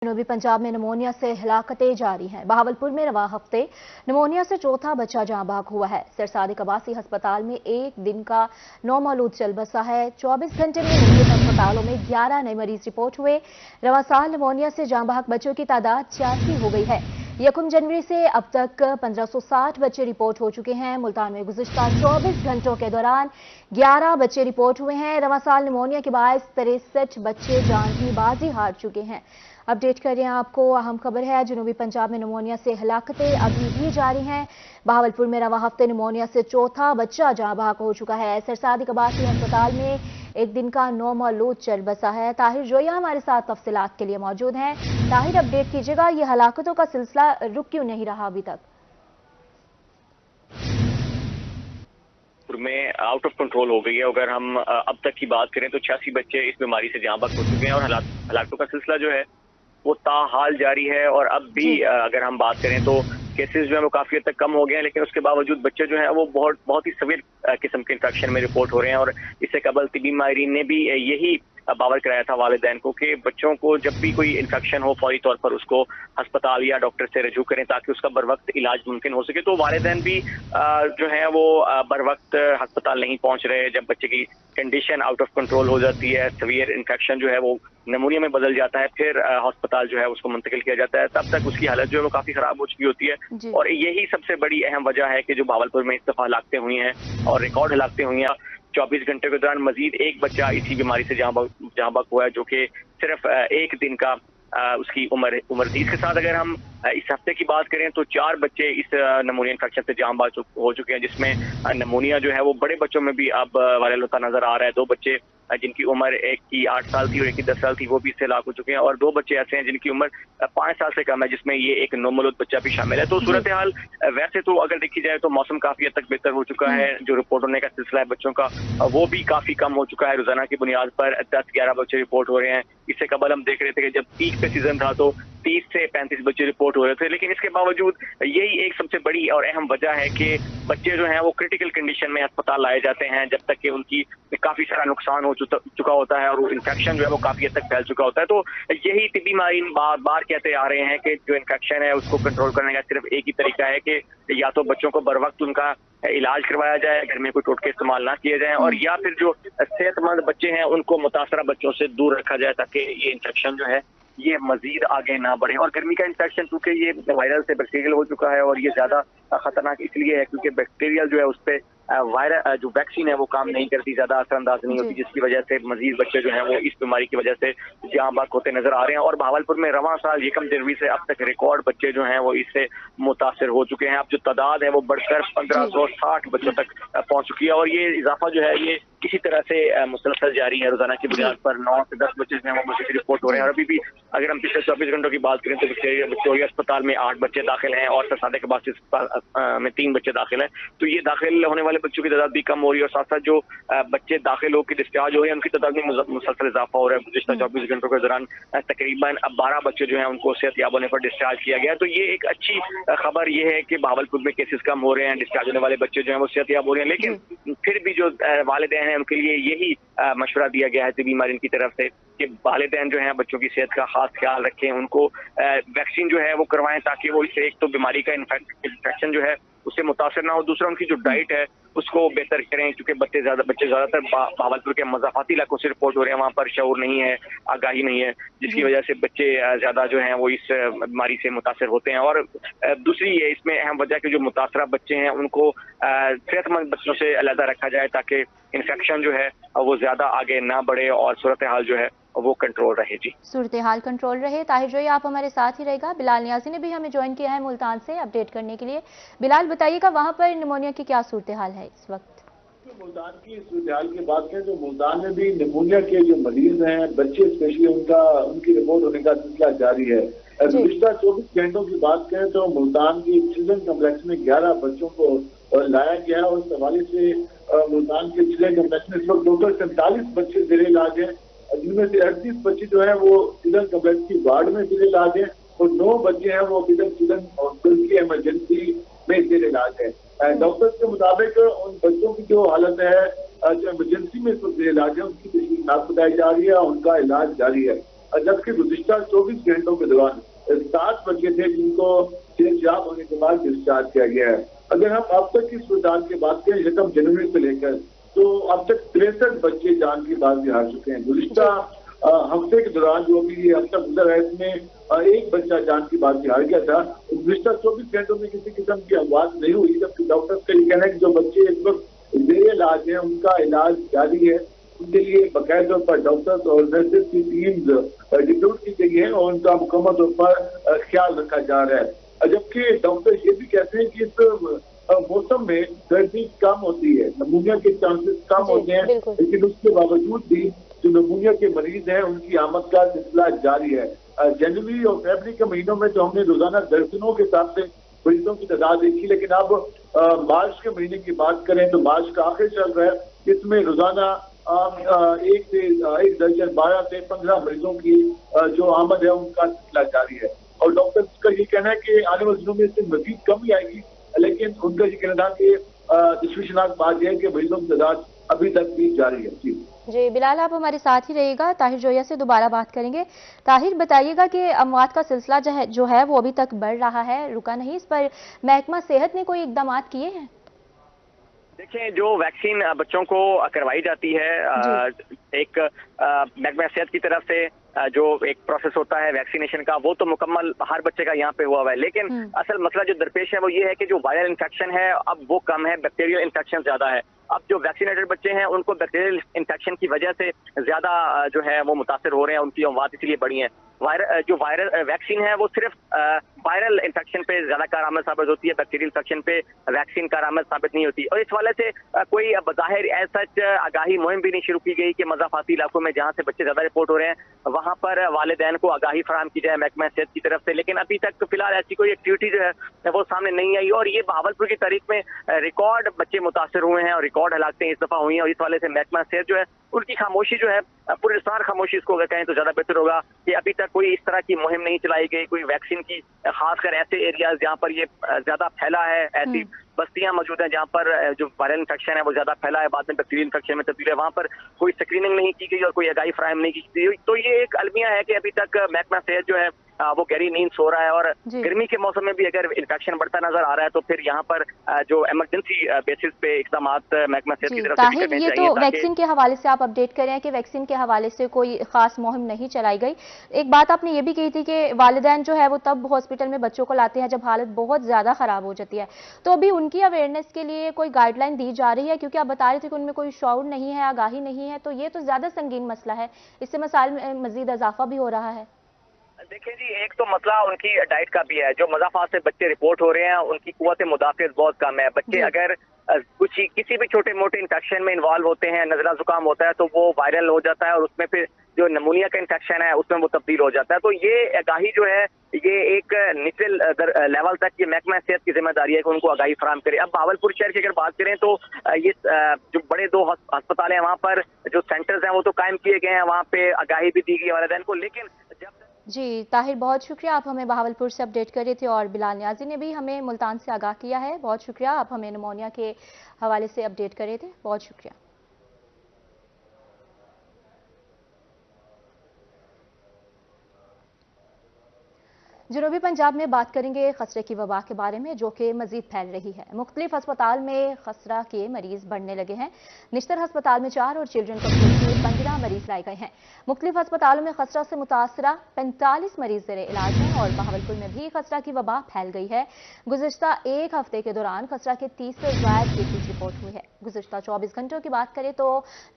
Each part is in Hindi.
जनूबी पंजाब में निमोनिया से हलाकतें जारी हैं। बहावलपुर में रवा हफ्ते निमोनिया से चौथा बच्चा जाँ बाग हुआ है। सिरसादी कबासी अस्पताल में एक दिन का नौमौलूद चल बसा है। 24 घंटे में मुख्तलिफ अस्पतालों में 11 नए मरीज रिपोर्ट हुए। रवा साल निमोनिया से जाँ बाग बच्चों की तादाद 86 हो गई है। 1 जनवरी से अब तक 1560 बच्चे रिपोर्ट हो चुके हैं। मुल्तान में गुज़िश्ता 24 घंटों के दौरान 11 बच्चे रिपोर्ट हुए हैं। रवा साल निमोनिया के बायस 63 बच्चे जान की बाजी हार चुके हैं। अपडेट कर रहे हैं आपको, अहम खबर है, जनूबी पंजाब में निमोनिया से हलाकतें अभी भी जारी हैं। बहावलपुर में रवा हफ्ते निमोनिया से चौथा बच्चा जाँ बाग हो चुका है। सिरसादी कबासी अस्पताल में एक दिन का नौमौलूद चल बसा है। ताहिर जोया हमारे साथ तफसीलात के लिए मौजूद हैं। ताहिर, अपडेट कीजिएगा, ये हलाकतों का सिलसिला रुक क्यों नहीं रहा अभी तक? में आउट ऑफ कंट्रोल हो गई है। अगर हम अब तक की बात करें तो 86 बच्चे इस बीमारी से जाँ बाग हो चुके हैं और हलाकतों का सिलसिला जो है वो ताहाल जारी है। और अब भी अगर हम बात करें तो केसेस जो है वो काफी हद तक कम हो गए हैं, लेकिन उसके बावजूद बच्चे जो है वो बहुत ही सवीर किस्म के इन्फेक्शन में रिपोर्ट हो रहे हैं। और इससे कबल तिबी माहिरीन ने भी यही बावर कराया था वालिदैन को कि बच्चों को जब भी कोई इन्फेक्शन हो फौरी तौर पर उसको अस्पताल या डॉक्टर से रजू करें ताकि उसका बर वक्त इलाज मुमकिन हो सके। तो वालिदैन भी जो है वो बर वक्त अस्पताल नहीं पहुंच रहे। जब बच्चे की कंडीशन आउट ऑफ कंट्रोल हो जाती है, सीवियर इन्फेक्शन जो है वो निमोनिया में बदल जाता है, फिर अस्पताल जो है उसको मुंतकिल किया जाता है, तब तक उसकी हालत जो है वो काफी खराब हो चुकी होती है। और यही सबसे बड़ी अहम वजह है कि जो बहावलपुर में इस दफा हलाकतें हुई हैं और रिकॉर्ड हलाकतें हुई हैं। 24 घंटे के दौरान मजीद एक बच्चा इसी बीमारी से जाँ बाग हुआ है, जो कि सिर्फ एक दिन का उसकी उम्र थी। इसके साथ अगर हम इस हफ्ते की बात करें तो 4 बच्चे इस नमूनिया इन्फेक्शन से जाँ बाग हो चुके हैं, जिसमें नमूनिया जो है वो बड़े बच्चों में भी अब वायरल होता नजर आ रहा है। 2 बच्चे जिनकी उम्र एक की 8 साल थी और एक की 10 साल थी, वो भी इससे हलाक हो चुके हैं। और 2 बच्चे ऐसे हैं जिनकी उम्र 5 साल से कम है, जिसमें ये एक नौमौलूद बच्चा भी शामिल है। तो सूरत हाल वैसे तो अगर देखी जाए तो मौसम काफी हद तक बेहतर हो चुका है। जो रिपोर्ट होने का सिलसिला है बच्चों का वो भी काफी कम हो चुका है। रोजाना की बुनियाद पर 10-11 बच्चे रिपोर्ट हो रहे हैं। इससे कबल हम देख रहे थे कि जब पीक पे सीजन था तो 30 से 35 बच्चे रिपोर्ट हो रहे थे, लेकिन इसके बावजूद यही एक सबसे बड़ी और अहम वजह है कि बच्चे जो हैं वो क्रिटिकल कंडीशन में अस्पताल लाए जाते हैं जब तक कि उनकी काफी सारा नुकसान हो चुका होता है और इन्फेक्शन जो है वो काफी हद तक फैल चुका होता है। तो यही तिबी माहिरीन बार बार कहते आ रहे हैं कि जो इन्फेक्शन है उसको कंट्रोल करने का सिर्फ एक ही तरीका है कि या तो बच्चों को बर वक्त उनका इलाज करवाया जाए, घर में कोई टोटके इस्तेमाल ना किए जाएं, और या फिर जो सेहतमंद बच्चे हैं उनको मुतासरा बच्चों से दूर रखा जाए ताकि ये इन्फेक्शन जो है ये मजीद आगे ना बढ़े। और गर्मी का इन्फेक्शन चूंकि ये वायरल से बैक्टीरियल हो चुका है और ये ज्यादा खतरनाक इसलिए है क्योंकि बैक्टीरियल जो है उस पर वायरस जो वैक्सीन है वो काम नहीं करती, ज्यादा असरअंदाज नहीं होती, जिसकी वजह से मजीद बच्चे जो हैं वो इस बीमारी की वजह से जाँ बाग होते नजर आ रहे हैं। और बहावलपुर में रवां साल 1 जनवरी से अब तक रिकॉर्ड बच्चे जो हैं वो इससे मुतासर हो चुके हैं। अब जो तादाद है वो बढ़कर 1560 बच्चों तक पहुंच चुकी है और ये इजाफा जो है ये किसी तरह से मुसलसल जारी है। रोजाना की बुनियाद पर 9 से 10 बच्चे जो हैं वो मुझे रिपोर्ट हो रहे हैं। और अभी भी अगर हम पिछले 24 घंटों की बात करें तो विक्टोरिया अस्पताल में 8 बच्चे दाखिल हैं और सिरसादी कबासी में 3 बच्चे दाखिल हैं। तो ये दाखिल होने वाले बच्चों की तादाद भी कम हो रही है और साथ साथ जो बच्चे दाखिल होकर डिस्चार्ज हो रहे हैं उनकी तादाद में मुसलसल इजाफा हो रहा है। गुज़िश्ता 24 घंटों के दौरान तकरीबन 12 बच्चे जो हैं उनको सेहतयाब होने पर डिस्चार्ज किया गया। तो ये एक अच्छी खबर ये है कि बहावलपुर में केसेस कम हो रहे हैं, डिस्चार्ज होने वाले बच्चे जो हैं वो सेहतयाब हो रहे हैं। लेकिन फिर भी जो वालिदैन हैं उनके लिए यही मशवरा दिया गया है तिबी माहिरीन की तरफ से कि वालिदैन जो हैं बच्चों की सेहत का खास ख्याल रखें, उनको वैक्सीन जो है वो करवाएं ताकि वो इससे एक तो बीमारी का इन्फेक्शन जो है उससे मुतासर ना हो, दूसरा उनकी जो डाइट है उसको बेहतर करें क्योंकि बच्चे ज्यादातर बहावलपुर के मज़ाफ़ाती इलाकों से रिपोर्ट हो रहे हैं, वहाँ पर शऊर नहीं है, आगाही नहीं है, जिसकी वजह से बच्चे ज्यादा जो हैं वो इस बीमारी से मुतासर होते हैं। और दूसरी ये इसमें अहम वजह कि जो मुतासरा बच्चे हैं उनको सेहतमंद बच्चों से अलग रखा जाए ताकि इन्फेक्शन जो है वो ज्यादा आगे ना बढ़े और सूरत हाल जो है वो कंट्रोल रहे। जी, सूरत हाल कंट्रोल रहे। ताहिर जोई आप हमारे साथ ही रहेगा। बिलाल नियाजी ने भी हमें ज्वाइन किया है मुल्तान से अपडेट करने के लिए। बिलाल, बताइएगा वहां पर निमोनिया की क्या सूरत हाल है इस वक्त? मुल्तान की सूरत हाल की बात करें तो मुल्तान में भी निमोनिया के जो मरीज हैं बच्चे स्पेशली उनकी रिपोर्ट होने का सिलसिला जारी है। गुज़िश्ता 24 घंटों की बात करें तो मुल्तान की चिल्ड्रन कम्प्लेक्स में 11 बच्चों को लाया गया और उस हवाले से मुल्तान के चिल्ड्रन कम्प्लेक्स में इस वक्त टोटल 47 बच्चे जेर इलाज हैं, जिनमें से 38 बच्चे जो है वो चिल्ड्रन कम्प्लेक्स की वार्ड में जेर इलाज है और 9 बच्चे हैं वो चिल्ड्रन हॉस्पिटल की इमरजेंसी में जेर इलाज है। डॉक्टर्स के मुताबिक उन बच्चों की जो हालत है जो इमरजेंसी में जेर इलाज है उनकी तशख़ीस बताई जा रही है, उनका इलाज जारी है। जबकि गुज़िश्ता 24 घंटों के दौरान 7 बच्चे थे जिनको सेहतयाब होने के बाद डिस्चार्ज किया गया है। अगर हम अब तक की सूरत की बात करें 1 जनवरी से लेकर, तो अब तक 63 बच्चे जान की बाजी हार चुके हैं। गुज़िश्ता हफ्ते के दौरान जो भी अब तक गुजरा है इसमें एक बच्चा जान की बाजी हार गया था। गुज़िश्ता 24 घंटों में किसी किस्म की आवाज नहीं हुई, जबकि डॉक्टर्स का ये कहना है कि जो बच्चे इस वक्त जेर इलाज है उनका इलाज जारी है। उनके लिए बाकायदा तौर पर डॉक्टर्स और नर्सेज की टीम्स डिप्यूट की गई है और उनका मुकम्मल तौर पर ख्याल रखा जा रहा है। जबकि डॉक्टर ये भी कहते हैं कि इस मौसम में सर्दी कम होती है, नमूनिया के चांसेस कम होते हैं, लेकिन उसके बावजूद भी जो नमूनिया के मरीज हैं उनकी आमद का सिलसिला जारी है। जनवरी और फरवरी के महीनों में तो हमने रोजाना दर्जनों के हिसाब से मरीजों की तादाद देखी, लेकिन अब मार्च के महीने की बात करें तो मार्च का आखिर चल रहा है, इसमें रोजाना 1 दर्जन 12 से 15 मरीजों की जो आमद है उनका सिलसिला जारी है। और डॉक्टर का ये कहना है कि आने वाले दिनों में इससे मजीद कमी आएगी, लेकिन उनका ये कहना था कि तशवीशनाक बात यह है कि मरीजों की तादाद अभी तक भी जारी है। जी बिलाल, आप हमारे साथ ही रहिएगा, ताहिर जोया से दोबारा बात करेंगे। ताहिर, बताइएगा कि अमवात का सिलसिला जो है वो अभी तक बढ़ रहा है, रुका नहीं, इस पर महकमा सेहत ने कोई इकदाम किए हैं? देखिए, जो वैक्सीन बच्चों को करवाई जाती है, एक महकमा सेहत की तरफ से जो एक प्रोसेस होता है वैक्सीनेशन का, वो तो मुकम्मल हर बच्चे का यहाँ पे हुआ हुआ है। लेकिन असल मसला जो दरपेश है वो ये है कि जो वायरल इन्फेक्शन है अब वो कम है, बैक्टीरियल इन्फेक्शन ज्यादा है। अब जो वैक्सीनेटेड बच्चे हैं उनको बैक्टीरियल इन्फेक्शन की वजह से ज्यादा जो है वो मुतासर हो रहे हैं, उनकी अमवात इसलिए बढ़ी है। जो वायरल वैक्सीन है वो सिर्फ वायरल इन्फेक्शन पे ज्यादा कारआमद साबित होती है, बैक्टीरियल इन्फेक्शन पे वैक्सीन कारआमद साबित नहीं होती। और इस वाले से कोई बज़ाहिर ऐसा आगाही मुहिम भी नहीं शुरू की गई कि मज़ाफ़ाती इलाकों में जहाँ से बच्चे ज्यादा रिपोर्ट हो रहे हैं वहां पर वालिदैन को आगाही फराहम की जाए महकमा सेहत की तरफ से। लेकिन अभी तक फिलहाल ऐसी कोई एक्टिविटी जो है वो सामने नहीं आई। और ये बहावलपुर की तारीख में रिकॉर्ड बच्चे मुतासर हुए हैं और रिकॉर्ड हलाकतें इस दफा हुई हैं। और इस वाले से महकमा सेहत जो है उनकी खामोशी जो है, पुरस्कार खामोशी इसको अगर कहें तो ज्यादा बेहतर होगा कि अभी तक कोई इस तरह की मुहिम नहीं चलाई गई, कोई वैक्सीन की, खासकर ऐसे एरियाज जहाँ पर ये ज्यादा फैला है, ऐसी बस्तियां मौजूद हैं जहाँ पर जो वायरल इन्फेक्शन है वो ज्यादा फैला है, बाद में बैक्टीरियल इन्फेक्शन में तब्दील है, वहाँ पर कोई स्क्रीनिंग नहीं की गई और कोई आगाही फराहम नहीं की गई। तो ये एक अलमिया है कि अभी तक महकमा सेहत जो है वो गहरी नींद सो रहा है। और गर्मी के मौसम में भी अगर इन्फेक्शन बढ़ता नजर आ रहा है तो फिर यहाँ पर जो इमरजेंसी बेसिस पे इकदाम महकमा सेहत की तरफ से करने चाहिए। ये तो वैक्सीन के हवाले से आप अपडेट कर रहे हैं कि वैक्सीन के हवाले से कोई खास मुहिम नहीं चलाई गई। एक बात आपने ये भी कही थी कि वालिदैन जो है वो तब हॉस्पिटल में बच्चों को लाते हैं जब हालत बहुत ज्यादा खराब हो जाती है, तो अभी उनकी अवेयरनेस के लिए कोई गाइडलाइन दी जा रही है? क्योंकि आप बता रहे थे कि उनमें कोई शऊर नहीं है, आगाही नहीं है, तो ये तो ज्यादा संगीन मसला है, इससे मसाइल में मजीद इजाफा भी हो रहा है। देखिए जी, एक तो मसला उनकी डाइट का भी है। जो मज़ाफ़ात से बच्चे रिपोर्ट हो रहे हैं उनकी कुव्वत मुदाफ़ियत बहुत कम है। बच्चे अगर किसी भी छोटे मोटे इन्फेक्शन में इन्वॉल्व होते हैं, नज़ला जुकाम होता है तो वो वायरल हो जाता है और उसमें फिर जो नमूनिया का इन्फेक्शन है उसमें वो तब्दील हो जाता है। तो ये आगाही जो है ये एक निचले लेवल तक ये महकमा सेहत की जिम्मेदारी है कि उनको आगाही फराहम करे। अब बहावलपुर शहर की अगर बात करें तो ये जो बड़े 2 अस्पताल हैं वहाँ पर जो सेंटर्स हैं वो तो कायम किए गए हैं, वहाँ पे आगाही भी दी गई है वालिदैन को। लेकिन जी ताहिर, बहुत शुक्रिया, आप हमें बहावलपुर से अपडेट कर रहे थे और बिलाल न्याजी ने भी हमें मुल्तान से आगाह किया है। बहुत शुक्रिया, आप हमें निमोनिया के हवाले से अपडेट कर रहे थे, बहुत शुक्रिया। जनूबी पंजाब में बात करेंगे खसरे की वबा के बारे में, जो कि मजीद फैल रही है। मुख्तलिफ अस्पताल में खसरा के मरीज बढ़ने लगे हैं। निश्तर अस्पताल में 4 और चिल्ड्रन कॉम्प्लेक्स में 15 मरीज लाए गए हैं। मुख्तलिफ अस्पतालों में खसरा से मुतासरा 45 मरीज ज़ेरे इलाज हैं और बहावलपुर में भी खसरा की वबा फैल गई है। गुज़िश्ता एक हफ्ते के दौरान खसरा के 30 से ज़ायद केसेज रिपोर्ट हुए हैं। गुज़िश्ता 24 घंटों की बात करें तो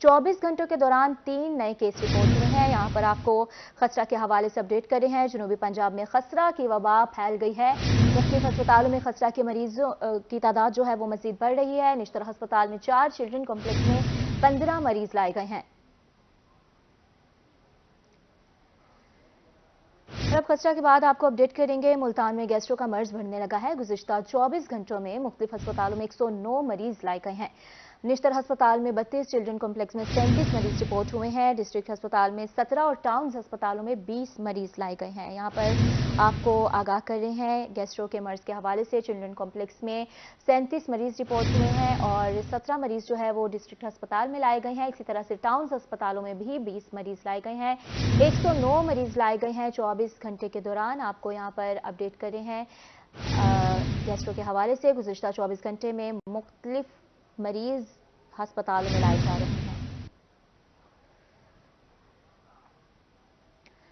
24 घंटों के दौरान 3 नए केस रिपोर्ट हुए हैं। यहाँ पर आपको खसरा के हवाले से अपडेट कर रहे हैं। जनूबी पंजाब में खसरा की वबा फैल गई है। मुख्तलिफ अस्पतालों में खसरा के मरीजों की तादाद जो है वो मजीद बढ़ रही है। निश्तर अस्पताल में 4, चिल्ड्रन कॉम्प्लेक्स में 15 मरीज लाए गए हैं। अब खसरा के बाद आपको अपडेट करेंगे मुल्तान में गैस्ट्रो का मर्ज बढ़ने लगा है। गुज़िश्ता 24 घंटों में मुख्तलिफ अस्पतालों में 109 मरीज लाए गए हैं। निश्तर अस्पताल में 32, चिल्ड्रन कॉम्प्लेक्स में 37 मरीज रिपोर्ट हुए हैं। डिस्ट्रिक्ट अस्पताल में 17 और टाउन अस्पतालों में 20 मरीज लाए गए हैं। यहाँ पर आपको आगाह कर रहे हैं गैस्ट्रो के मर्ज के हवाले से चिल्ड्रन कॉम्प्लेक्स में 37 मरीज रिपोर्ट हुए हैं और 17 मरीज जो है वो डिस्ट्रिक्ट अस्पताल में लाए गए हैं। इसी तरह से टाउन अस्पतालों में भी 20 मरीज लाए गए हैं। 109 मरीज लाए गए हैं 24 घंटे के दौरान। आपको यहाँ पर अपडेट कर रहे हैं गैस्ट्रो के हवाले से गुज़िश्ता 24 घंटे में मुख्तलिफ मरीज अस्पतालों में लाए जा रहे हैं।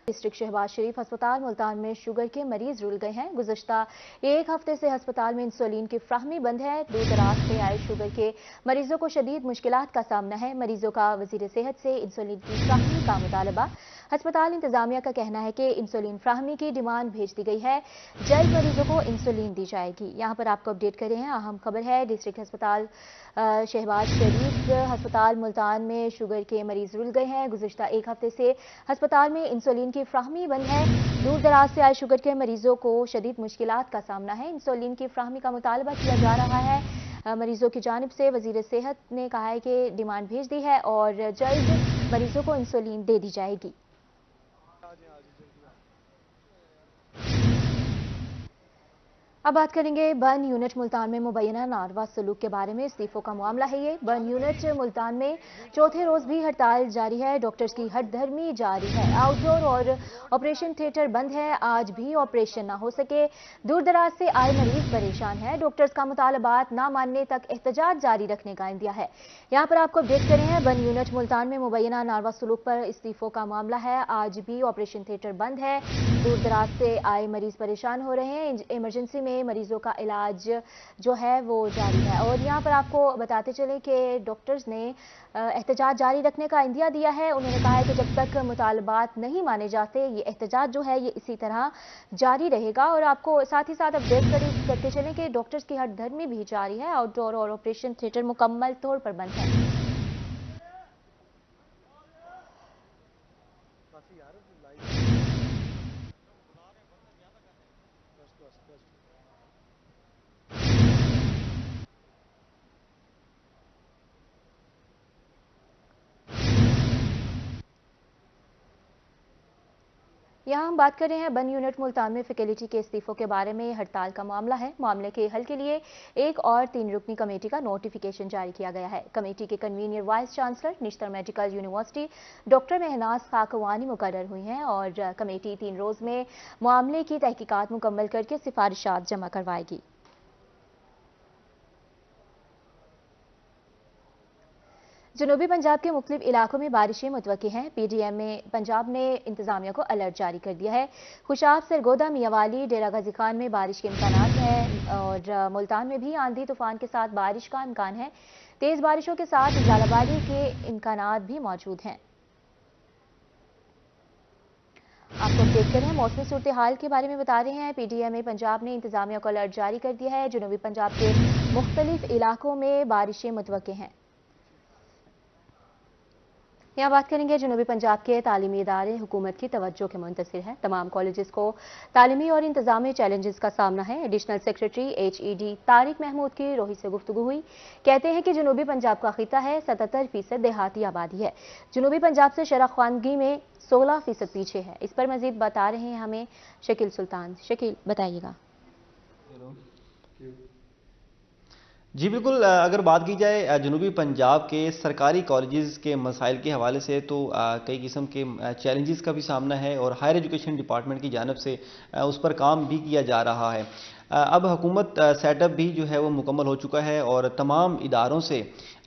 डिस्ट्रिक्ट शहबाज शरीफ अस्पताल मुल्तान में शुगर के मरीज रुल गए हैं। गुज़िश्ता एक हफ्ते से अस्पताल में इंसुलिन की फ्राहमी बंद है। दूर दराज से आए शुगर के मरीजों को शदीद मुश्किलात का सामना है। मरीजों का वजीर सेहत से इंसुलिन की फ्राहमी का मुतालबा। अस्पताल इंतजामिया का कहना है कि इंसुलिन फ्राहमी की डिमांड भेज दी गई है। जल्द मरीजों को इंसुलिन दी जाएगी। यहाँ पर आपको अपडेट कर रहे हैं अहम खबर है डिस्ट्रिक्ट अस्पताल शहबाज शरीफ अस्पताल मुल्तान में शुगर के मरीज रुल गए हैं। गुज़िश्ता एक हफ्ते से अस्पताल में इंसुलिन की फ्राहमी बंद है। दूर दराज से आए शुगर के मरीजों को शदीद मुश्किलात का सामना है। इंसुलिन की फ्राहमी का मुतालबा किया जा रहा है। मरीजों की जानिब से वजीर सेहत ने कहा है कि डिमांड भेज दी है और जल्द मरीजों को इंसुलिन दे दी जाएगी। अब बात करेंगे बर्न यूनिट मुल्तान में मुबैना नारवा सलूक के बारे में। इस्तीफों का मामला है ये। बर्न यूनिट मुल्तान में चौथे रोज भी हड़ताल जारी है। डॉक्टर्स की हटधर्मी जारी है। आउटडोर और ऑपरेशन थिएटर बंद है। आज भी ऑपरेशन ना हो सके। दूर दराज से आए मरीज परेशान है। डॉक्टर्स का मुतालबात ना मानने तक एहतजाज जारी रखने का इंदिया है। यहाँ पर आपको अपडेट कर रहे हैं बर्न यूनिट मुल्तान में मुबैना नारवा सलूक पर इस्तीफों का मामला है। आज भी ऑपरेशन थिएटर बंद है। दूर दराज से आए मरीज परेशान हो रहे हैं। इमरजेंसी में मरीजों का इलाज जो है वो जारी है। और यहाँ पर आपको बताते चले कि डॉक्टर्स ने एहतजाज जारी रखने का इंदिया दिया है। उन्होंने कहा है कि जब तक मुतालबात नहीं माने जाते ये एहतजाज जो है ये इसी तरह जारी रहेगा। और आपको साथ ही साथ अपडेट करते चलें कि डॉक्टर्स की हटधर्मी भी जारी है। आउटडोर और ऑपरेशन थिएटर मुकम्मल तौर पर बंद है। यहाँ हम बात कर रहे हैं बर्न यूनिट मुल्तान में फैकल्टी के इस्तीफों के बारे में। हड़ताल का मामला है। मामले के हल के लिए एक और 3 रुकनी कमेटी का नोटिफिकेशन जारी किया गया है। कमेटी के convener vice chancellor Nishtar medical university doctor Mahnaz Khakwani मुकर्रर हुई हैं और कमेटी 3 रोज में मामले की तहकीकात मुकम्मल करके सिफारिशात जमा करवाएगी। जनूबी पंजाब के मुख्तलिफ इलाकों में बारिशें मुतवक्की हैं। PDM में पंजाब ने इंतजामिया को अलर्ट जारी कर दिया है। खुशाब, सरगोदा, मियावाली, डेरा गाजी खान में बारिश के इम्कान हैं और मुल्तान में भी आंधी तूफान के साथ बारिश का इम्कान है। तेज बारिशों के साथ झालावाड़ी के इम्कानात भी मौजूद हैं। आपको अपडेट करें मौसमी सूरत हाल के बारे में बता रहे हैं। PDM में पंजाब ने इंतजामिया को अलर्ट जारी कर दिया है। जनूबी पंजाब के मुख्तलिफ इलाकों में बारिशें मुतवक्की हैं। यहाँ बात करेंगे जनूबी पंजाब के तालीमी इदारे हुकूमत की तवज्जो के मुंतज़िर हैं। तमाम कॉलेजेस को तालीमी और इंतजामी चैलेंजेस का सामना है। Additional secretary HED Tariq Mahmood की रोही से गुफ्तगू हुई। कहते हैं कि जनूबी पंजाब का खिता है, 77% देहाती आबादी है। जनूबी पंजाब से शरह ख्वानगी में 16% पीछे है। इस पर मजीद बता रहे हैं हमें शकील सुल्तान। शकील, बताइएगा। जी बिल्कुल, अगर बात की जाए जनूबी पंजाब के सरकारी कॉलेजेस के मसाइल के हवाले से तो कई किस्म के चैलेंजेस का भी सामना है और हायर एजुकेशन डिपार्टमेंट की जानिब से उस पर काम भी किया जा रहा है। अब हुकूमत सेटअप भी जो है वो मुकम्मल हो चुका है और तमाम इदारों से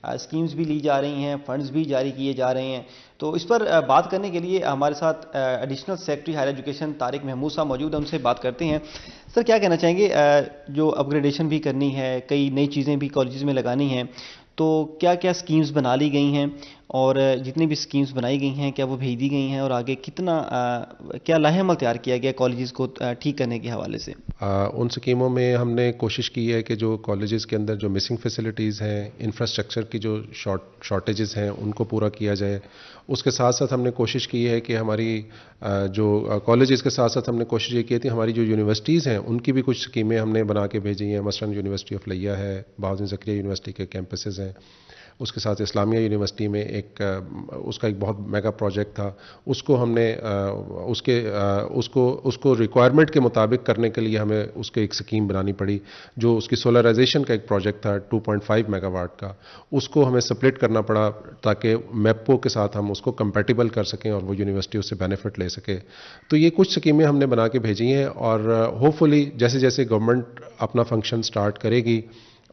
स्कीम्स भी ली जा रही हैं, फंड्स भी जारी किए जा रहे हैं। तो इस पर बात करने के लिए हमारे साथ additional secretary higher education Tariq Mahmood साहब मौजूद हैं। उनसे बात करते हैं। सर, क्या कहना चाहेंगे, जो अपग्रेडेशन भी करनी है, कई नई चीज़ें भी कॉलेजेस में लगानी हैं, तो क्या क्या स्कीम्स बना ली गई हैं और जितनी भी स्कीम्स बनाई गई हैं क्या वो भेज दी गई हैं और आगे कितना क्या लाहेअमल तैयार किया गया कॉलेजेस को ठीक करने के हवाले से? उन स्कीमों में हमने कोशिश की है कि जो कॉलेजेस के अंदर जो मिसिंग फैसिलिटीज़ हैं, इंफ्रास्ट्रक्चर की जो शॉर्टेजेस हैं उनको पूरा किया जाए। उसके साथ साथ हमने कोशिश की है कि हमारी जो कॉलेजेस के साथ साथ हमने कोशिश ये की थी हमारी जो यूनिवर्सिटीज़ हैं उनकी भी कुछ स्कीमें हमने बना के भेजी हैं। मसलन यूनिवर्सिटी ऑफ लिया है, बहाउद्दीन ज़करिया यूनिवर्सिटी के कैंपसेस हैं, उसके साथ इस्लामिया यूनिवर्सिटी में उसका एक बहुत मेगा प्रोजेक्ट था, उसको हमने उसको रिक्वायरमेंट के मुताबिक करने के लिए हमें उसके एक स्कीम बनानी पड़ी, जो उसकी सोलराइजेशन का एक प्रोजेक्ट था 2.5 मेगावाट का, उसको हमें स्प्लिट करना पड़ा ताकि मैप्को के साथ हम उसको कंपैटिबल कर सकें और वो यूनिवर्सिटी उससे बेनिफिट ले सके। तो ये कुछ स्कीमें हमने बना के भेजी हैं और होपफुली जैसे जैसे गवर्नमेंट अपना फंक्शन स्टार्ट करेगी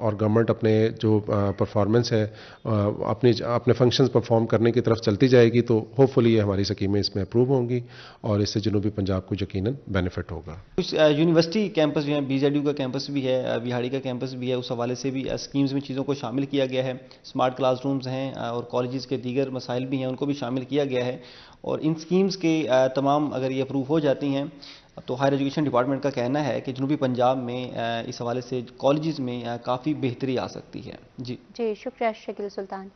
और गवर्नमेंट अपने जो परफॉर्मेंस है अपने फंक्शंस परफॉर्म करने की तरफ चलती जाएगी, तो होपफुली ये हमारी स्कीमें इसमें अप्रूव होंगी और इससे जनूबी पंजाब को यकीनन बेनिफिट होगा। कुछ यूनिवर्सिटी कैंपस भी हैं, BZU का कैंपस भी है, बिहाड़ी का कैंपस भी है, उस हवाले से भी स्कीम्स में चीज़ों को शामिल किया गया है। स्मार्ट क्लासरूम्स हैं और कॉलेजेस के दीगर मसाइल भी हैं, उनको भी शामिल किया गया है। और इन स्कीम्स के तमाम अगर ये अप्रूव हो जाती हैं तो हायर एजुकेशन डिपार्टमेंट का कहना है कि जनूबी पंजाब में इस हवाले से कॉलेजेस में काफ़ी बेहतरी आ सकती है। जी जी, शुक्रिया शकील सुल्तान।